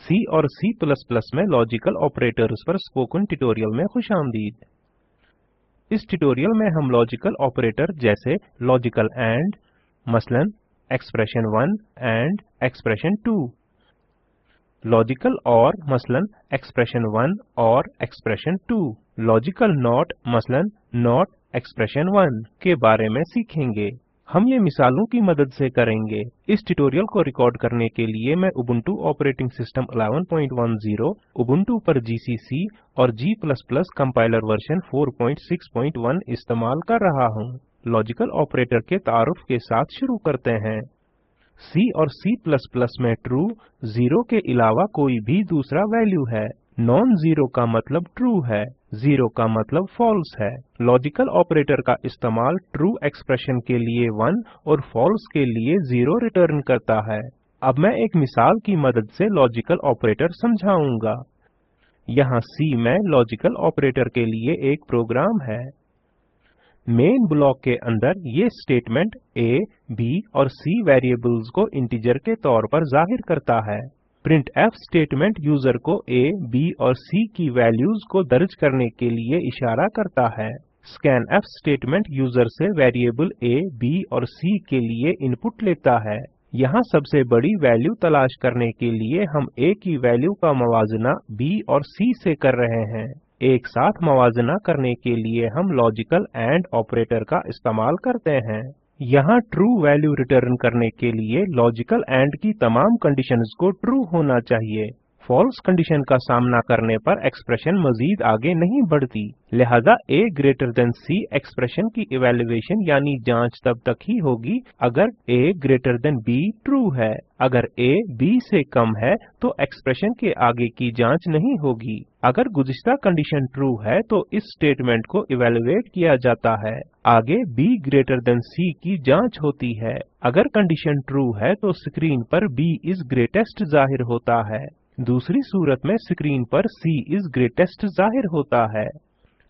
सी और C++ में logical operators पर स्पोकन ट्यूटोरियल में खुशामदीद। इस ट्यूटोरियल में हम लॉजिकल ऑपरेटर जैसे लॉजिकल एंड, मसलन एक्सप्रेशन 1 एंड एक्सप्रेशन 2, लॉजिकल और मसलन एक्सप्रेशन 1 और एक्सप्रेशन 2, लॉजिकल नॉट मसलन नॉट एक्सप्रेशन 1 के बारे में सीखेंगे। हम ये मिसालों की मदद से करेंगे। इस ट्यूटोरियल को रिकॉर्ड करने के लिए मैं उबुंटू ऑपरेटिंग सिस्टम 11.10, उबुंटू पर GCC और G++ कंपाइलर वर्जन 4.6.1 इस्तेमाल कर रहा हूँ। लॉजिकल ऑपरेटर के तारुफ के साथ शुरू करते हैं। C और C++ में ट्रू, जीरो के अलावा कोई भी दूसरा वैल्यू है। नॉन जीरो का मतलब ट्रू है, जीरो का मतलब फॉल्स है। लॉजिकल ऑपरेटर का इस्तेमाल ट्रू एक्सप्रेशन के लिए 1 और फॉल्स के लिए 0 रिटर्न करता है। अब मैं एक मिसाल की मदद से लॉजिकल ऑपरेटर समझाऊंगा। यहाँ C में लॉजिकल ऑपरेटर के लिए एक प्रोग्राम है। मेन ब्लॉक के अंदर ये स्टेटमेंट A, B और C वेरिएबल्स को इंटीजर के तौर पर जाहिर करता है। प्रिंटफ स्टेटमेंट यूजर को A, B और C की वैल्यूज को दर्ज करने के लिए इशारा करता है। स्कैनफ स्टेटमेंट यूजर से वेरिएबल A, B और C के लिए इनपुट लेता है। यहाँ सबसे बड़ी वैल्यू तलाश करने के लिए हम A की वैल्यू का मवाजना B और C से कर रहे हैं। एक साथ मवाजना करने के लिए हम लॉजिकल एंड ऑपरेटर का इस्तेमाल करते हैं। यहाँ ट्रू वैल्यू रिटर्न करने के लिए लॉजिकल एंड की तमाम कंडीशंस को ट्रू होना चाहिए। फॉल्स कंडीशन का सामना करने पर एक्सप्रेशन मजीद आगे नहीं बढ़ती। लिहाजा A greater than C expression की इवैल्यूएशन यानी जांच तब तक ही होगी अगर A greater than B true है। अगर A B से कम है तो एक्सप्रेशन के आगे की जांच नहीं होगी। अगर गुज़िश्ता कंडीशन ट्रू है तो इस स्टेटमेंट को इवैल्यूएट किया जाता है। आगे B ग्रेटर देन C की जांच होती है। अगर कंडीशन ट्रू है तो स्क्रीन पर B इज ग्रेटेस्ट जाहिर होता है। दूसरी सूरत में स्क्रीन पर C इज ग्रेटेस्ट जाहिर होता है।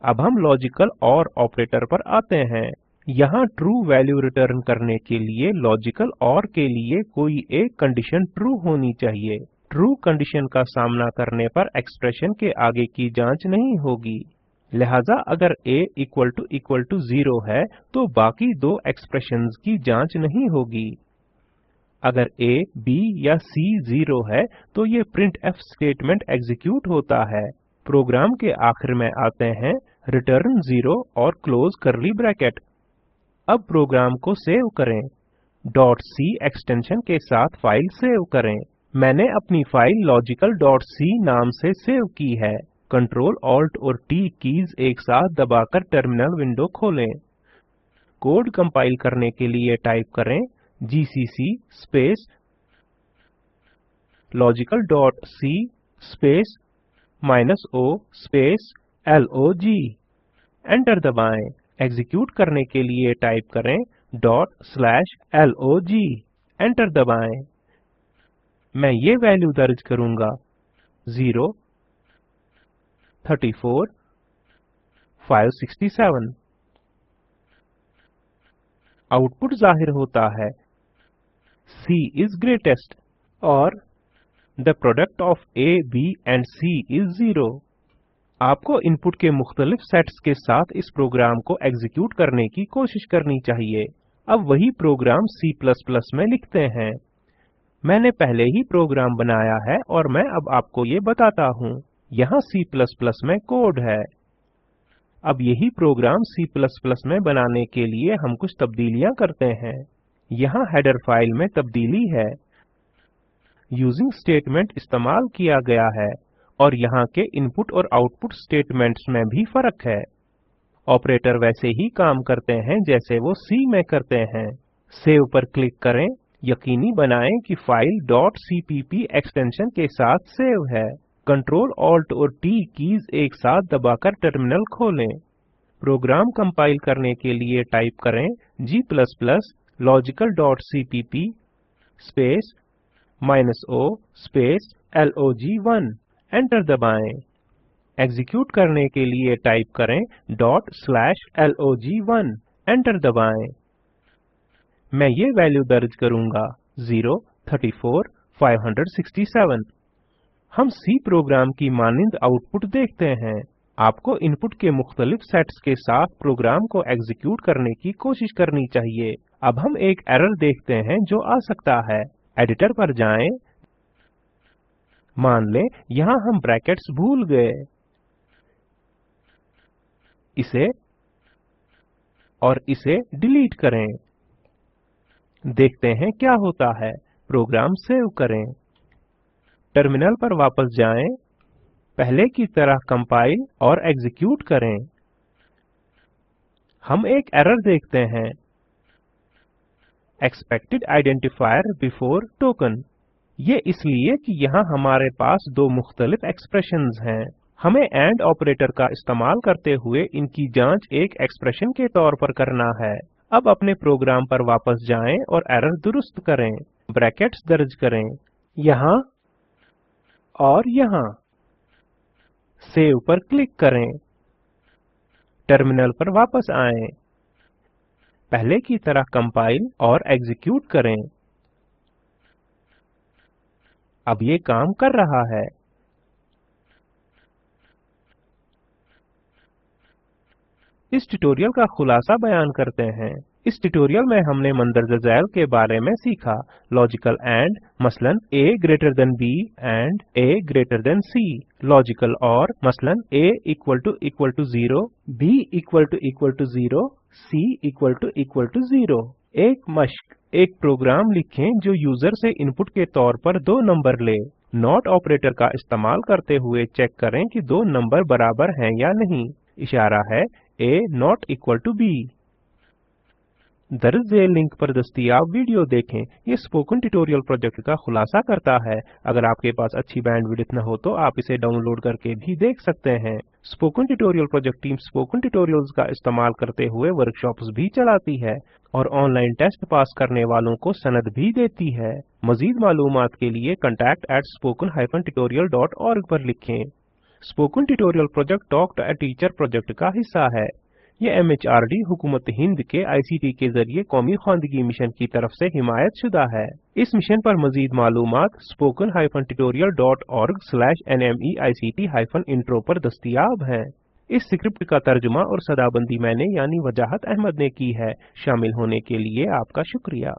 अब हम लॉजिकल और ऑपरेटर पर आते हैं। यहाँ ट्रू वैल्यू रिटर्न करने के लिए लॉजिकल और के लिए कोई एक कंडीशन ट्रू होनी चाहिए। ट्रू कंडीशन का सामना करने पर एक्सप्रेशन के आगे की जांच नहीं होगी। लिहाजा अगर A == 0 है तो बाकी दो एक्सप्रेशंस की जांच नहीं होगी। अगर A, B या C 0 है तो ये प्रिंटफ स्टेटमेंट एग्जीक्यूट होता है। प्रोग्राम के आखिर में आते हैं रिटर्न 0 और क्लोज कर्ली ब्रैकेट। अब प्रोग्राम को सेव करें। .c एक्सटेंशन के साथ फाइल सेव करें। मैंने अपनी फाइल logical.c नाम से सेव की है। Ctrl Alt और T कीज एक साथ दबाकर टर्मिनल विंडो खोलें। कोड कंपाइल करने के लिए टाइप करें GCC space logical.c space -o space log। Enter दबाएं। एग्जीक्यूट करने के लिए टाइप करें ./log। एंटर दबाएं। मैं ये वैल्यू दर्ज करूंगा 0, 34, 567। आउटपुट जाहिर होता है C is greatest और the product of A, B and C is 0। आपको इनपुट के मुख्तलिफ सेट्स के साथ इस प्रोग्राम को एग्जीक्यूट करने की कोशिश करनी चाहिए। अब वही प्रोग्राम C++ में लिखते हैं। मैंने पहले ही प्रोग्राम बनाया है और मैं अब आपको ये बताता हूँ। यहाँ C++ में कोड है। अब यही प्रोग्राम C++ में बनाने के लिए हम कुछ तब्दीलियां करते हैं। यहाँ हेडर फाइल में तब्दीली है। यूजिंग स्टेटमेंट इस्तेमाल किया गया है और यहाँ के इनपुट और आउटपुट स्टेटमेंट्स में भी फर्क है। ऑपरेटर वैसे ही काम करते हैं जैसे वो C में करते हैं। सेव पर क्लिक करें। यकीनी बनाएं कि फाइल .cpp एक्सटेंशन के साथ सेव है। Ctrl Alt और T कीज एक साथ दबाकर टर्मिनल खोलें। प्रोग्राम कंपाइल करने के लिए टाइप करें G++ logical.cpp space -o space log1। Enter दबाएं। एग्जीक्यूट करने के लिए टाइप करें ./log1। एंटर दबाएं। मैं ये वैल्यू दर्ज करूंगा 0, 34, 567। हम C प्रोग्राम की मानद आउटपुट देखते हैं। आपको इनपुट के मुख्तलिफ सेट्स के साथ प्रोग्राम को एग्जीक्यूट करने की कोशिश करनी चाहिए। अब हम एक एरर देखते हैं जो आ सकता है। एडिटर पर जाएं। मान लें यहाँ हम ब्रैकेट्स भूल गए। इसे और इसे डिलीट करें। देखते हैं क्या होता है। प्रोग्राम सेव करें। टर्मिनल पर वापस जाएं। पहले की तरह कंपाइल और एग्जीक्यूट करें। हम एक एरर देखते हैं। Expected identifier before token. ये इसलिए कि यहाँ हमारे पास दो मुख्तलिफ एक्सप्रेशंस हैं। हमें एंड ऑपरेटर का इस्तेमाल करते हुए इनकी जांच एक एक्सप्रेशन के तौर पर करना है। अब अपने प्रोग्राम पर वापस जाएं और एरर दुरुस्त करें। ब्रैकेट्स दर्ज करें, यहाँ और यहाँ। सेव पर क्लिक करें। टर्मिनल पर वापस आएं। पहले की तरह कंपाइल और एग्जीक्यूट करें। अब ये काम कर रहा है। इस ट्यूटोरियल का खुलासा बयान करते हैं। इस ट्यूटोरियल में हमने मंदरजा ज़ैल के बारे में सीखा। लॉजिकल एंड, मसलन a greater than b and a greater than c। Logical और, मसलन a equal to 0, b equal to 0, c equal to 0। एक मश्क, एक प्रोग्राम लिखें जो यूजर से इनपुट के तौर पर दो नंबर ले। नॉट ऑपरेटर का इस्तेमाल करते हुए चेक करें कि दो नंबर बराबर हैं या नहीं। इशारा है a not equal to b। दर्ज झेल लिंक पर दस्तयाब वीडियो देखें। ये स्पोकन ट्यूटोरियल प्रोजेक्ट का खुलासा करता है। अगर आपके पास अच्छी बैंडविड्थ न हो तो आप इसे डाउनलोड करके भी देख सकते हैं। Spoken tutorial project team spoken tutorials का इस्तेमाल करते हुए वर्कशॉप्स भी चलाती है और ऑनलाइन टेस्ट पास करने वालों को सनद भी देती है। मजीद मालूमात के लिए contact@spoken-tutorial.org पर लिखें। Spoken tutorial project talk to a teacher project का हिस्सा है। ये MHRD हुकूमत हिंद के ICT के जरिए कौमी ख्वानदगी मिशन की तरफ से हिमायत शुदा है। इस मिशन पर मजीद मालूमात spoken-tutorial.org/nmeict-intro पर दस्तयाब हैं। इस स्क्रिप्ट का तर्जुमा और सदाबंदी मैंने यानी वजाहत अहमद ने की है। शामिल होने के लिए आपका शुक्रिया।